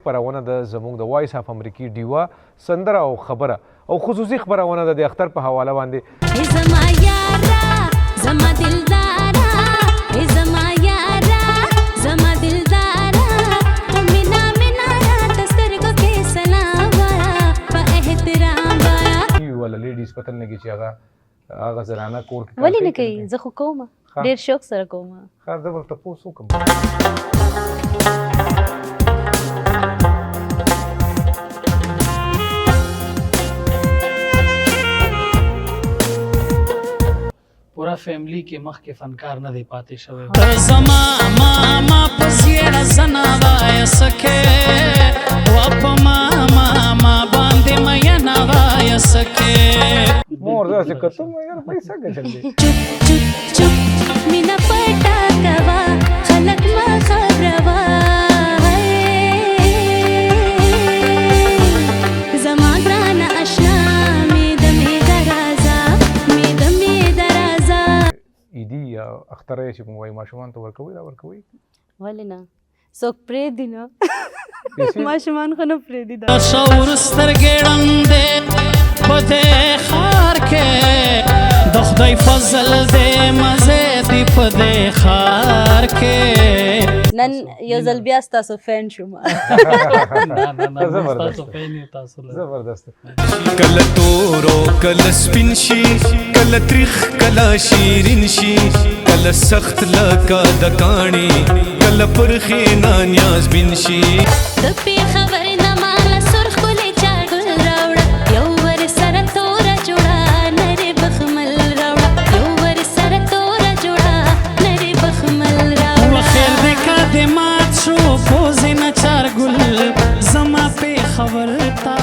خپرونه ده زموږ د وایس اف امریکې ډیوا سندره او خبره او خصوصي خپرونه ده د اختر په حواله باندې زما یارا زما دلدارا زما یارا زما دلدارا تو مینا مینا رات سترګو کې سلام وایا په احترام وایا ولا لیډیز پتن نه کی چې هغه زنانه کور کې ولې نه کوي زه خو کوم ډېر شوق سره کوم خیر زه ورته تپوس وکړم پورا فیملی کې مخکې فنکار نه دی پاتې شوی زما ماما پسیړه زنا وای سکه واپ ماما باندې مې نه وای سکه مور داسې کته مې یار پیسې ګټلې چپ چپ چپ مینا پټا کوا خلک ما خبروا زما ګران آشنا می د می درازا ایدي یا اختره چې کوم وای ماشومان ته ورکوي دا ورکوي ولې نه څوک پرېږدي نه ماشومان خو نه پرېږدي دا شعور سترګې ړندې په دې ښار کې د خدای فضل دې مزې دې په دې ښار کې نن یو ځل بیا ستاسو فین شوم زبردست کله تورو کله سپین شي کله تریخ کله شیرین شي کله سخت لکه د کاڼي کله پرخې نانیاز بین شي د پی خبر نه مال سرخ کولې چاګل راوړه یو ور سره تور جوړه نری بخمل راوړه یو ور سره تور جوړه نری بخمل راوړه وخیر دې کا دې مات شو پوزې نه چار ګل زما په خبر تا